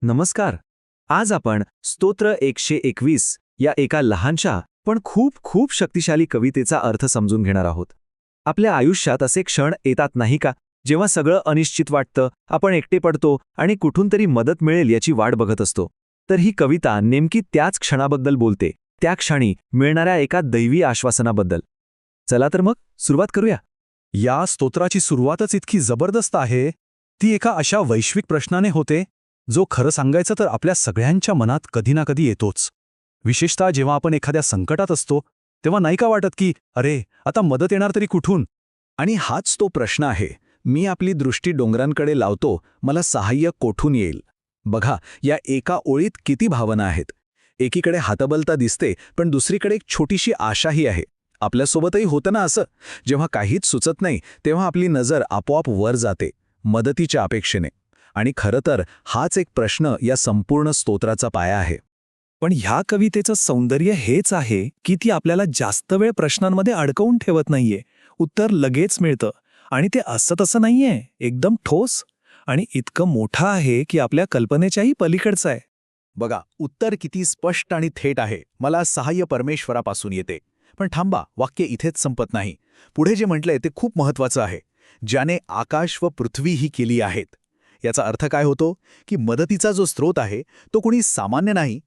नमस्कार. आज आपण स्तोत्र 121 या एका लहानशा पण खूप खूप शक्तिशाली कवितेचा अर्थ समजून घेणार आहोत. आपल्या आयुष्यात असे क्षण येतात नाही का, जेव्हा सगळं अनिश्चित वाटतं, आपण एकटे पडतो आणि कुठून तरी मदत मिळेल याची वाट बघत असतो. तर ही कविता नेमकी त्याच क्षणाबद्दल बोलते, त्या क्षणी मिळणाऱ्या एका दैवी आश्वासनाबद्दल. चला तर मग सुरुवात करूया. या स्तोत्राची सुरुवातच इतकी जबरदस्त आहे. ती एका अशा वैश्विक प्रश्नाने होते जो खरं सांगायचं तर आपल्या सगळ्यांच्या मनात कधी ना कधी येतोच. विशेषतः जेव्हा आपण एखाद्या संकटात असतो तेव्हा नाही का वाटत की अरे आता मदत येणार तरी कुठून. आणि हाच तो प्रश्न आहे. मी आपली दृष्टी डोंगरांकडे लावतो, मला सहाय्य कोठून येईल. बघा, या एका ओळीत किती भावना आहेत. एकीकडे हातबलता दिसते, पण दुसरीकडे एक छोटीशी आशाही आहे. आपल्यासोबतही होतं ना असं. जेव्हा काहीच सुचत नाही तेव्हा आपली नजर आपोआप वर जाते, मदतीच्या अपेक्षेने. आणि खरं तर हाच एक प्रश्न या संपूर्ण स्तोत्राचा पाया आहे. पण ह्या कवितेचं सौंदर्य हेच आहे की ती आपल्याला जास्त वेळ प्रश्नांमध्ये अडकवून ठेवत नाहीये. उत्तर लगेच मिळतं. आणि ते असं तसं नाहीये, एकदम ठोस आणि इतकं मोठं आहे की आपल्या कल्पनेच्याही पलीकडचं आहे. बघा, उत्तर किती स्पष्ट आणि थेट आहे. मला सहाय्य परमेश्वरापासून येते. पण थांबा, वाक्य इथेच संपत नाही. पुढे जे म्हटलंय ते खूप महत्वाचं आहे. ज्याने आकाश व पृथ्वी ही केली आहेत. याचा अर्थ काय होतो की मदतीचा जो स्रोत आहे तो कोणी सामान्य नाही,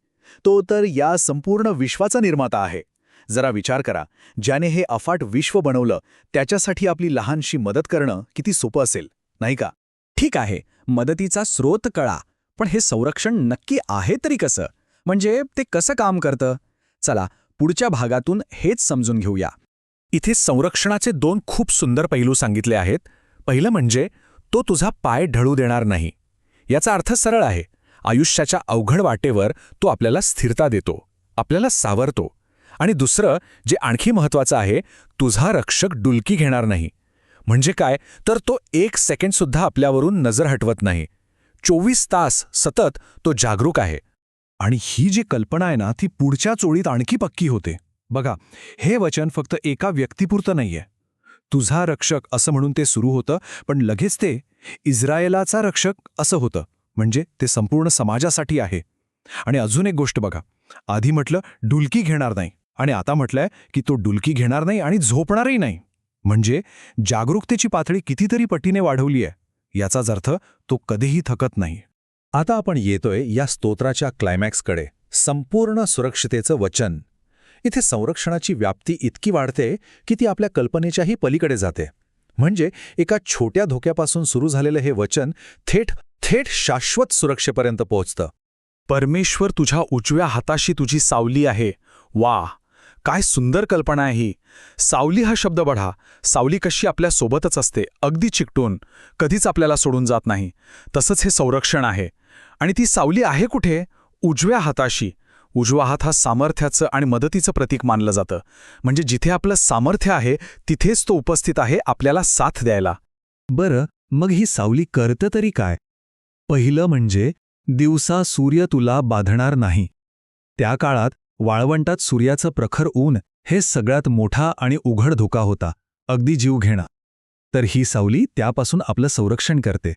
तो तर या संपूर्ण विश्वाचा निर्माता आहे. जरा विचार करा, ज्याने हे अफाट विश्व बनवलं त्याच्यासाठी आपली लहानशी मदत करणं किती सोपं असेल, नाही का? ठीक आहे, मदतीचा स्रोत कळा, पण हे संरक्षण नक्की आहे तरी कसं? म्हणजे ते कसं काम करतं? चला पुढच्या भागातून हेच समजून घेऊया. इथे संरक्षणाचे दोन खूप सुंदर पैलू सांगितले आहेत. पहिलं म्हणजे तो तुझा पाय ढळू देणार नाही. याचा अर्थ सरळ आहे. आयुष्याच्या अवघड वाटेवर तो आपल्याला स्थिरता देतो, आपल्याला सावरतो. आणि दुसरं जे आणखी महत्वाचं आहे, तुझा रक्षक डुलकी घेणार नाही. म्हणजे काय, तर तो 1 सेकंडसुद्धा आपल्यावरून नजर हटवत नाही. 24 तास सतत तो जागरूक आहे. आणि ही जी कल्पना आहे ना, ती पुढच्या ओळीत आणखी पक्की होते. बघा, हे वचन फक्त एका व्यक्तीपुरतं नाहीये. तुझा रक्षक असं म्हणून ते सुरू होतं, पण लगेच ते इस्रायलाचा रक्षक असं होतं. म्हणजे ते संपूर्ण समाजासाठी आहे. आणि अजून एक गोष्ट बघा, आधी म्हटलं डुलकी घेणार नाही, आणि आता म्हटलंय की तो डुलकी घेणार नाही आणि झोपणारही नाही. म्हणजे जागरूकतेची पातळी कितीतरी पटीने वाढवली आहे. याचाच अर्थ तो कधीही थकत नाही. आता आपण येतोय या स्तोत्राच्या क्लायमॅक्सकडे, संपूर्ण सुरक्षितेचं वचन. इथे संरक्षणाची व्याप्ती इतकी वाढते की ती आपल्या कल्पनेच्याही पलीकडे जाते. म्हणजे एका छोट्या धोक्यापासून सुरू झालेलं हे वचन थेट थेट शाश्वत सुरक्षेपर्यंत पोहोचतं. परमेश्वर तुझ्या उजव्या हाताशी तुझी सावली आहे. वा, काय सुंदर कल्पना आहे ही. सावली हा शब्द बघा. सावली कशी आपल्या सोबतच असते, अगदी चिकटून, कधीच आपल्याला सोडून जात नाही. तसंच हे संरक्षण आहे. आणि ती सावली आहे कुठे? उजव्या हाताशी. उजवा हात हा सामर्थ्याचं आणि मदतीचं प्रतीक मानलं जातं. म्हणजे जिथे आपलं सामर्थ्य आहे तिथेच तो उपस्थित आहे आपल्याला साथ द्यायला. बरं, मग ही सावली करतं तरी काय? पहिलं म्हणजे दिवसा सूर्य तुला बाधणार नाही. त्या काळात वाळवंटात सूर्याचं प्रखर ऊन हे सगळ्यात मोठा आणि उघड धोका होता, अगदी जीव घेणा. तर ही सावली त्यापासून आपलं संरक्षण करते.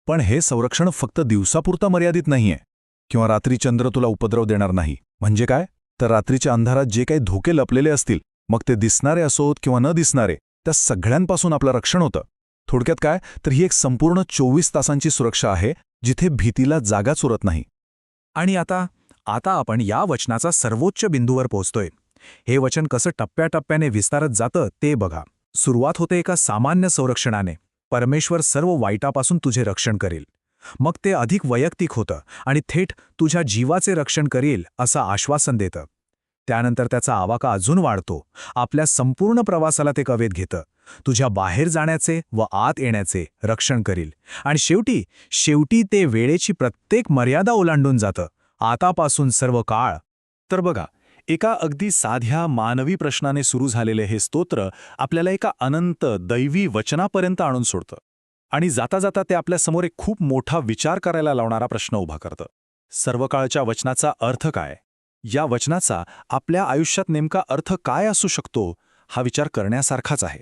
पण हे संरक्षण फक्त दिवसापुरतं मर्यादित नाहीये. किंवा रात्री चंद्र तुला उपद्रव देणार नाही. म्हणजे काय, तर रात्रीच्या अंधारात जे काही धोके लपलेले असतील, मग ते दिसणारे असोत किंवा न दिसणारे, त्या सगळ्यांपासून आपलं रक्षण होतं. थोडक्यात काय, तर ही एक संपूर्ण 24 तासांची सुरक्षा आहे, जिथे भीतीला जागाच उरत नाही. आणि आता आपण या वचनाचा सर्वोच्च बिंदूवर पोहोचतोय. हे वचन कसं टप्प्याटप्प्याने विस्तारत जातं ते बघा. सुरुवात होते एका सामान्य संरक्षणाने. परमेश्वर सर्व वाईटापासून तुझे रक्षण करेल. मग ते अधिक वैयक्तिक होतं आणि थेट तुझ्या जीवाचे रक्षण करेल असं आश्वासन देतं. त्यानंतर त्याचा आवाका अजून वाढतो. आपल्या संपूर्ण प्रवासाला ते कवेत घेतं. तुझ्या बाहेर जाण्याचे व आत येण्याचे रक्षण करील. आणि शेवटी ते वेळेची प्रत्येक मर्यादा ओलांडून जातं, आतापासून सर्व काळ. तर बघा, एका अगदी साध्या मानवी प्रश्नाने सुरू झालेले हे स्तोत्र आपल्याला एका अनंत दैवी वचनापर्यंत आणून सोडतं. आणि जाता जाता ते आपल्यासमोर एक खूप मोठा विचार करायला लावणारा प्रश्न उभा करतं. सर्वकाळच्या वचनाचा अर्थ काय? या वचनाचा आपल्या आयुष्यात नेमका अर्थ काय असू शकतो, हा विचार करण्यासारखाच आहे.